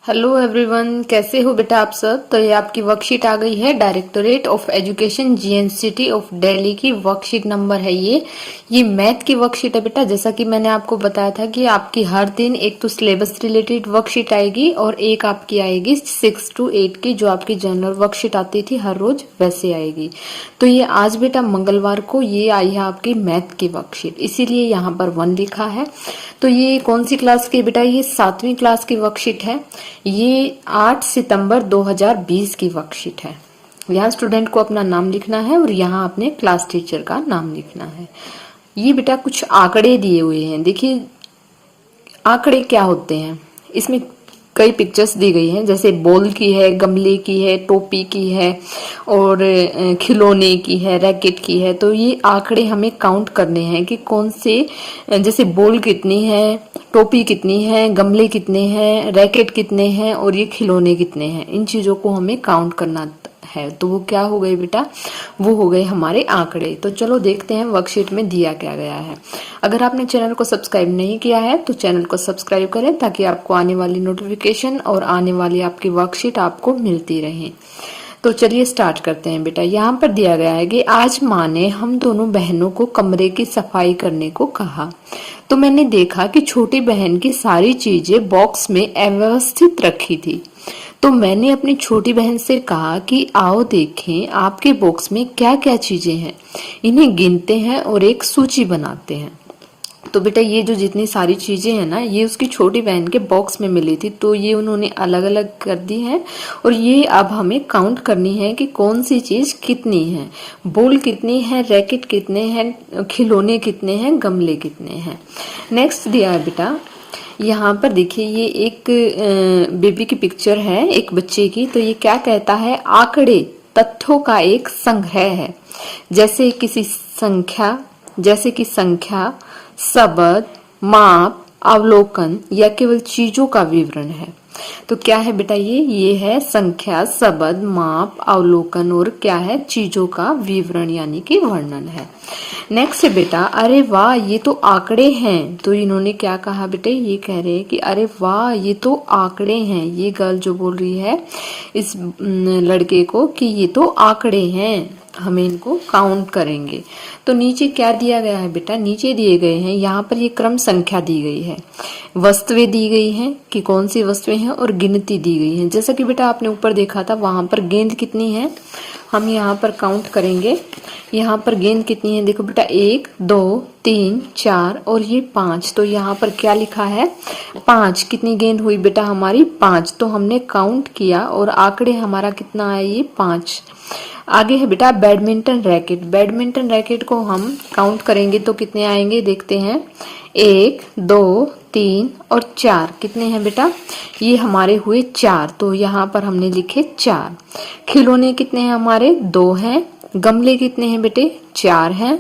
Hello everyone, कैसे हो बेटा आप सब। तो ये आपकी वर्कशीट आ गई है। Directorate of education GNCT of Delhi की वर्कशीट नंबर है ये मैथ की वर्कशीट है बेटा। जैसा कि मैंने आपको बताया था कि आपकी हर दिन एक तो सिलेबस रिलेटेड वर्कशीट आएगी और एक आपकी आएगी 6 to 8 की, जो आपकी जनरल वर्कशीट आती थी हर रोज वैसे आएगी। तो ये आज बेटा मंगलवार को ये आई है आपकी मैथ की वर्कशीट, इसीलिए यहाँ पर 1 लिखा है। तो ये कौन सी क्लास की बेटा, ये 7वीं क्लास की वर्कशीट है। ये 8 सितंबर 2020 की वर्कशीट है। यहाँ स्टूडेंट को अपना नाम लिखना है और यहाँ अपने क्लास टीचर का नाम लिखना है। ये बेटा कुछ आंकड़े दिए हुए हैं। देखिए आंकड़े क्या होते हैं, इसमें कई पिक्चर्स दी गई हैं, जैसे बॉल की है, गमले की है, टोपी की है और खिलौने की है, रैकेट की है। तो ये आंकड़े हमें काउंट करने हैं कि कौन से, जैसे बॉल कितनी है, टोपी कितनी है, गमले कितने हैं, रैकेट कितने हैं और ये खिलौने कितने हैं। इन चीजों को हमें काउंट करना है। तो वो क्या हो गए बेटा, वो हो गए हमारे आंकड़े। तो चलो देखते हैं वर्कशीट में दिया क्या गया है। अगर आपने चैनल को सब्सक्राइब नहीं किया है तो चैनल को सब्सक्राइब करें, ताकि आपको आने वाली नोटिफिकेशन और आने वाली आपकी वर्कशीट आपको मिलती रहे। तो चलिए स्टार्ट करते हैं बेटा। यहाँ पर दिया गया है कि आज माँ ने हम दोनों बहनों को कमरे की सफाई करने को कहा, तो मैंने देखा कि छोटी बहन की सारी चीजें बॉक्स में अव्यवस्थित रखी थी। तो मैंने अपनी छोटी बहन से कहा कि आओ देखें आपके बॉक्स में क्या क्या चीजें हैं, इन्हें गिनते हैं और एक सूची बनाते हैं। तो बेटा ये जो जितनी सारी चीजें हैं ना, ये उसकी छोटी बहन के बॉक्स में मिली थी, तो ये उन्होंने अलग अलग कर दी है और ये अब हमें काउंट करनी है कि कौन सी चीज कितनी है। बॉल कितनी है, रैकेट कितने हैं, खिलौने कितने हैं, गमले कितने हैं। नेक्स्ट दिया है बेटा, यहाँ पर देखिए ये एक बेबी की पिक्चर है, एक बच्चे की। तो ये क्या कहता है, आंकड़े तथ्यों का एक संग्रह है, जैसे कि संख्या, शब्द, माप, अवलोकन या केवल चीजों का विवरण है। तो क्या है बेटा, ये है संख्या, शब्द, माप, अवलोकन और क्या है, चीजों का विवरण यानी कि वर्णन है। नेक्स्ट है बेटा, अरे वाह ये तो आंकड़े हैं। तो इन्होंने क्या कहा बेटे, ये कह रहे हैं कि अरे वाह ये तो आंकड़े हैं। ये गर्ल जो बोल रही है इस लड़के को कि ये तो आंकड़े हैं, हमें इनको काउंट करेंगे। तो नीचे क्या दिया गया है बेटा, नीचे दिए गए हैं, यहाँ पर ये क्रम संख्या दी गई है, वस्तुएं दी गई हैं कि कौन सी वस्तुएं हैं और गिनती दी गई है। जैसा कि बेटा आपने ऊपर देखा था, वहां पर गेंद कितनी है, हम यहाँ पर काउंट करेंगे। यहाँ पर गेंद कितनी है, देखो बेटा 1 2 3 4 और ये 5। तो यहाँ पर क्या लिखा है, 5। कितनी गेंद हुई बेटा हमारी, 5। तो हमने काउंट किया और आंकड़े हमारा कितना है, ये 5। आगे है बेटा बैडमिंटन रैकेट। बैडमिंटन रैकेट को हम काउंट करेंगे तो कितने आएंगे, देखते हैं 1 2 3 और 4। कितने हैं बेटा, ये हमारे हुए 4। तो यहाँ पर हमने लिखे 4। खिलौने कितने हैं हमारे, 2 हैं। गमले कितने हैं बेटे, 4 हैं।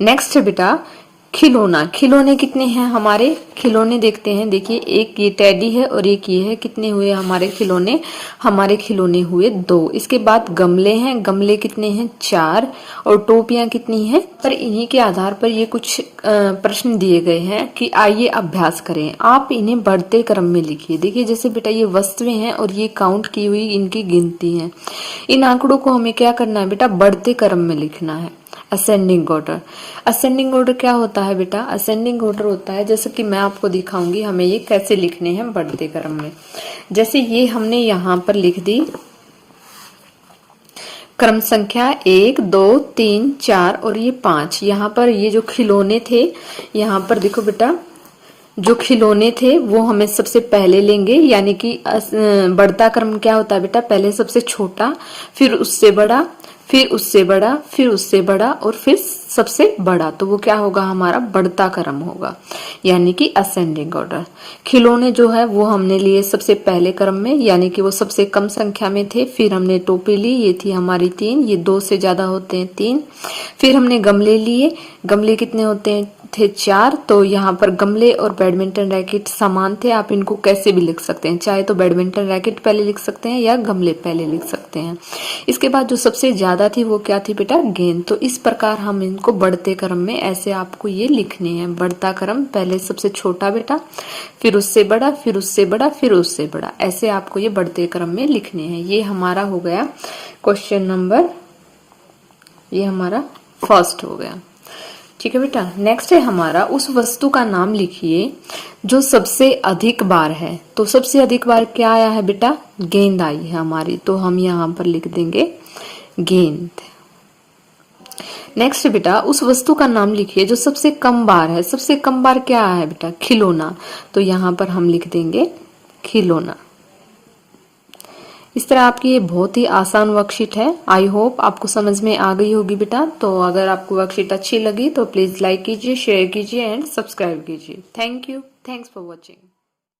नेक्स्ट है बेटा खिलौने कितने हैं हमारे, खिलौने देखते हैं। देखिए एक ये टेडी है और एक ये है, कितने हुए हमारे खिलौने हुए 2। इसके बाद गमले हैं, गमले कितने हैं, 4 और टोपियां कितनी हैं। पर इन्हीं के आधार पर ये कुछ प्रश्न दिए गए हैं कि आइए अभ्यास करें। आप इन्हें बढ़ते क्रम में लिखिए। देखिए जैसे बेटा ये वस्तुएं हैं और ये काउंट की हुई इनकी गिनती है। इन आंकड़ों को हमें क्या करना है बेटा, बढ़ते क्रम में लिखना है, असेंडिंग ऑर्डर। असेंडिंग ऑर्डर क्या होता है बेटा, असेंडिंग ऑर्डर होता है, जैसे कि मैं आपको दिखाऊंगी हमें ये कैसे लिखने हैं बढ़ते क्रम में। जैसे ये हमने यहाँ पर लिख दी क्रम संख्या 1 2 3 4 और ये 5। यहाँ पर ये जो खिलौने थे, यहाँ पर देखो बेटा जो खिलौने थे वो हमें सबसे पहले लेंगे, यानी कि बढ़ता क्रम क्या होता है बेटा, पहले सबसे छोटा, फिर उससे बड़ा, फिर उससे बड़ा, फिर उससे बड़ा और फिर सबसे बड़ा। तो वो क्या होगा, हमारा बढ़ता क्रम होगा, यानी कि असेंडिंग ऑर्डर। खिलौने जो है वो हमने लिए सबसे पहले क्रम में, यानी कि वो सबसे कम संख्या में थे। फिर हमने टोपी ली, ये थी हमारी 3, ये 2 से ज्यादा होते हैं 3। फिर हमने गमले लिए, गमले कितने होते हैं थे 4। तो यहाँ पर गमले और बैडमिंटन रैकेट समान थे, आप इनको कैसे भी लिख सकते हैं, चाहे तो बैडमिंटन रैकेट पहले लिख सकते हैं या गमले पहले लिख सकते हैं। इसके बाद जो सबसे ज्यादा थी वो क्या थी बेटा, गेंद। तो इस प्रकार हम इन उनको बढ़ते क्रम में ऐसे आपको ये लिखने हैं। बढ़ता क्रम, पहले सबसे छोटा बेटा, फिर उससे बड़ा, फिर उससे बड़ा, फिर उससे बड़ा, ऐसे आपको ये बढ़ते क्रम में लिखने हैं। ये हमारा हो गया क्वेश्चन नंबर, ये हमारा फर्स्ट हो गया। ठीक है बेटा। नेक्स्ट है हमारा, उस वस्तु का नाम लिखिए जो सबसे अधिक बार है। तो सबसे अधिक बार क्या आया है बेटा? गेंद आई है हमारी, तो हम यहाँ पर लिख देंगे गेंद। नेक्स्ट बेटा, उस वस्तु का नाम लिखिए जो सबसे कम बार है। सबसे कम बार क्या है बेटा? खिलौना, तो यहाँ पर हम लिख देंगे खिलौना। इस तरह आपकी ये बहुत ही आसान वर्कशीट है। आई होप आपको समझ में आ गई होगी बेटा। तो अगर आपको वर्कशीट अच्छी लगी तो प्लीज लाइक कीजिए, शेयर कीजिए एंड सब्सक्राइब कीजिए। Thank you, thanks for watching.